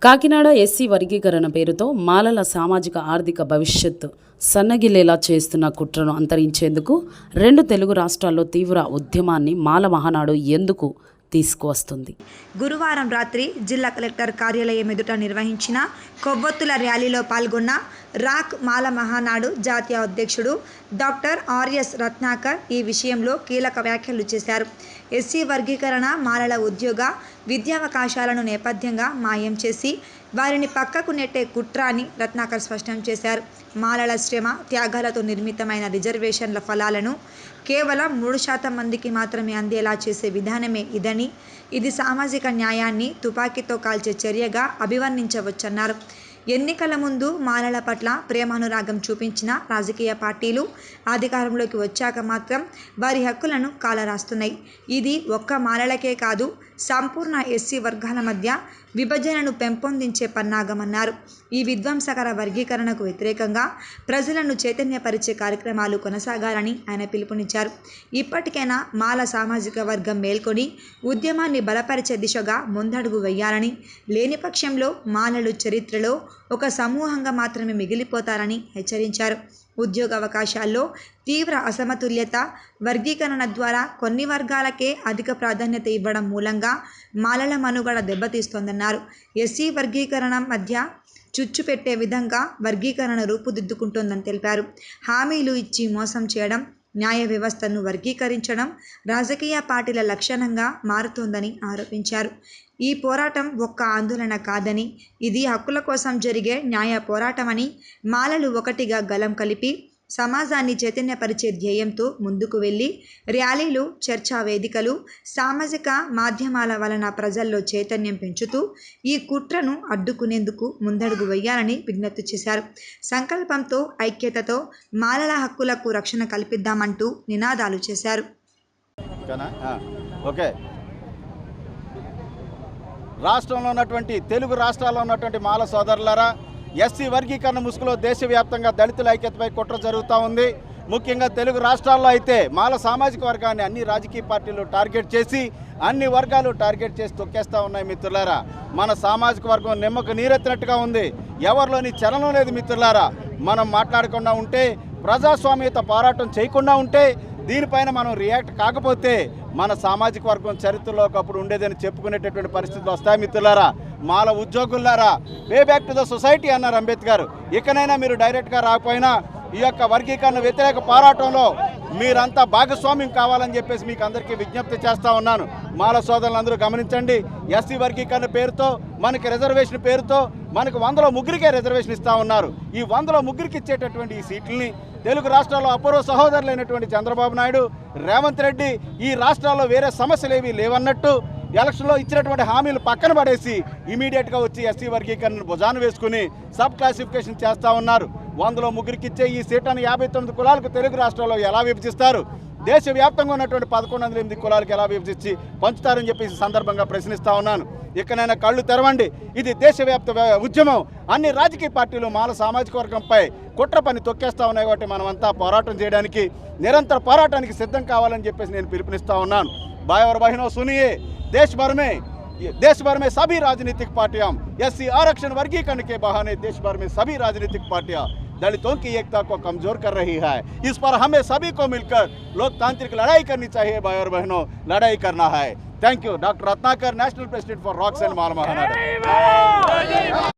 Kakinada SC వర్గీకరణ పేరుతో మాలల సామాజిక ఆర్థిక భవిష్యత్తు సన్నగిల్లేలా చేస్తున్న కుట్రను అంతరించేందుకు రెండు తెలుగు రాష్ట్రాల్లో తీవ్ర ఉద్యమాన్ని మాల మహానాడు ఎందుకు తీసుకువస్తుంది. గురువారం రాత్రి జిల్లా కలెక్టర్ కార్యాలయం ఎదుట నిర్వహించిన కొవ్వొత్తుల ర్యాలీలో పాల్గొన్న రాక్ మాల మహానాడు జాతీయ అధ్యక్షుడు డాక్టర్ ఆర్ఎస్ రత్నాకర్ ఈ విషయంలో కీలక వ్యాఖ్యలు చేశారు. ఎస్సీ వర్గీకరణ మాలల ఉద్యోగ విద్యావకాశాలను నేపథ్యంగా మాయం చేసి వారిని పక్కకు నెట్టే కుట్ర అని రత్నాకర్ స్పష్టం చేశారు. మాలల శ్రమ త్యాగాలతో నిర్మితమైన రిజర్వేషన్ల ఫలాలను కేవలం 3% మందికి మాత్రమే అందేలా చేసే విధానమే ఇదని, ఇది సామాజిక న్యాయాన్ని తుపాకీతో కాల్చే చర్యగా అభివర్ణించవచ్చన్నారు. ఎన్నికల ముందు మాలల పట్ల ప్రేమానురాగం చూపించిన రాజకీయ పార్టీలు అధికారంలోకి వచ్చాక మాత్రం వారి హక్కులను కాలరాస్తున్నాయి. ఇది ఒక్క మాలలకే కాదు, సంపూర్ణ ఎస్సీ వర్గాల మధ్య విభజనను పెంపొందించే పన్నాగమన్నారు. ఈ విధ్వంసకర వర్గీకరణకు వ్యతిరేకంగా ప్రజలను చైతన్యపరిచే కార్యక్రమాలు కొనసాగాలని ఆయన పిలుపునిచ్చారు. ఇప్పటికైనా మాల సామాజిక వర్గం మేల్కొని ఉద్యమాన్ని బలపరిచే దిశగా ముందడుగు వేయాలని, లేని పక్షంలో మాలలు చరిత్రలో ఒక సమూహంగా మాత్రమే మిగిలిపోతారని హెచ్చరించారు. ఉద్యోగ అవకాశాల్లో తీవ్ర అసమతుల్యత, వర్గీకరణ ద్వారా కొన్ని వర్గాలకే అధిక ప్రాధాన్యత ఇవ్వడం మూలంగా మాలల మనుగడ దెబ్బతీస్తోందన్నారు. ఎస్సీ వర్గీకరణ మధ్య చుచ్చు పెట్టే విధంగా వర్గీకరణ రూపుదిద్దుకుంటోందని తెలిపారు. హామీలు ఇచ్చి మోసం చేయడం, న్యాయ వ్యవస్థను వర్గీకరించడం రాజకీయ పార్టీల లక్షణంగా మారుతోందని ఆరోపించారు. ఈ పోరాటం ఒక్క ఆందోళన కాదని, ఇది హక్కుల కోసం జరిగే న్యాయ పోరాటమని, మాలలు ఒకటిగా గలం కలిపి సమాజాన్ని చైతన్యపరిచే ధ్యేయంతో ముందుకు వెళ్ళి ర్యాలీలు, చర్చా వేదికలు, సామాజిక మాధ్యమాల వలన ప్రజల్లో చైతన్యం పెంచుతూ ఈ కుట్రను అడ్డుకునేందుకు ముందడుగు వేయాలని విజ్ఞప్తి చేశారు. సంకల్పంతో, ఐక్యతతో మాలల హక్కులకు రక్షణ కల్పిద్దామంటూ నినాదాలు చేశారు. రాష్ట్రంలో ఉన్నటువంటి తెలుగు రాష్ట్రాల్లో ఉన్నటువంటి మాల సోదరులారా, ఎస్సీ వర్గీకరణ ముసుగులో దేశవ్యాప్తంగా దళితుల ఐక్యతపై కుట్ర జరుగుతూ ఉంది. ముఖ్యంగా తెలుగు రాష్ట్రాల్లో అయితే మాల సామాజిక వర్గాన్ని అన్ని రాజకీయ పార్టీలు టార్గెట్ చేసి, అన్ని వర్గాలు టార్గెట్ చేసి తొక్కేస్తూ ఉన్నాయి. మిత్రులారా, మన సామాజిక వర్గం నిమ్మకు నీరెత్తినట్టుగా ఉంది. ఎవరిలోని చలనం లేదు. మిత్రులారా, మనం మాట్లాడకుండా ఉంటే, ప్రజాస్వామ్యత పోరాటం చేయకుండా ఉంటే, దీనిపైన మనం రియాక్ట్ కాకపోతే మన సామాజిక వర్గం చరిత్రలో ఒకప్పుడు ఉండేదని చెప్పుకునేటటువంటి పరిస్థితులు వస్తాయి. మిత్రులారా, మాల ఉద్యోగులారా, way back to the society అన్నారు అంబేద్కర్. ఇకనైనా మీరు డైరెక్ట్గా రాకపోయినా ఈ యొక్క వర్గీకరణ వ్యతిరేక పోరాటంలో మీరంతా భాగస్వామ్యం కావాలని చెప్పేసి మీకు అందరికీ విజ్ఞప్తి చేస్తూ ఉన్నాను. మాల సోదరులందరూ గమనించండి, ఎస్సీ వర్గీకరణ పేరుతో మనకి రిజర్వేషన్ పేరుతో మనకు 100లో 3కే రిజర్వేషన్ ఇస్తూ ఉన్నారు. ఈ 100లో 3కి ఇచ్చేటటువంటి ఈ సీట్లని తెలుగు రాష్ట్రాల్లో అపూర్వ సహోదరులైనటువంటి చంద్రబాబు నాయుడు, రేవంత్ రెడ్డి ఈ రాష్ట్రాల్లో వేరే సమస్యలు ఏవి లేవన్నట్టు ఎలక్షన్లో ఇచ్చినటువంటి హామీలు పక్కన పడేసి ఇమీడియట్గా వచ్చి ఎస్సీ వర్గీకరణను భుజాన వేసుకుని సబ్ క్లాసిఫికేషన్ చేస్తూ ఉన్నారు. 100లో 3కి ఇచ్చే ఈ సీట్లను 59 కులాలకు తెలుగు రాష్ట్రాల్లో ఎలా విభజిస్తారు? దేశవ్యాప్తంగా ఉన్నటువంటి 1108 కులాలకు ఎలా విభజించి పంచుతారని చెప్పేసి సందర్భంగా ప్రశ్నిస్తూ ఉన్నాను. ఇకనైనా కళ్ళు తెరవండి. ఇది దేశవ్యాప్త ఉద్యమం. అన్ని రాజకీయ పార్టీలు మాల సామాజిక వర్గంపై కుట్ర పని తొక్కేస్తూ ఉన్నాయి. కాబట్టి మనమంతా పోరాటం చేయడానికి, నిరంతర పోరాటానికి సిద్ధం కావాలని చెప్పేసి నేను పిలుపునిస్తూ ఉన్నాను. भाई और बहनों सुनिए, देश भर में सभी राजनीतिक पार्टियां एससी आरक्षण वर्गीकरण के बहाने देश भर में सभी राजनीतिक पार्टियां दलितों की एकता को कमजोर कर रही है. इस पर हमें सभी को मिलकर लोकतांत्रिक लड़ाई करनी चाहिए. भाई और बहनों, लड़ाई करना है. Thank you. Doctor Ratnakar, national president for rocks and Mala Mahanadu.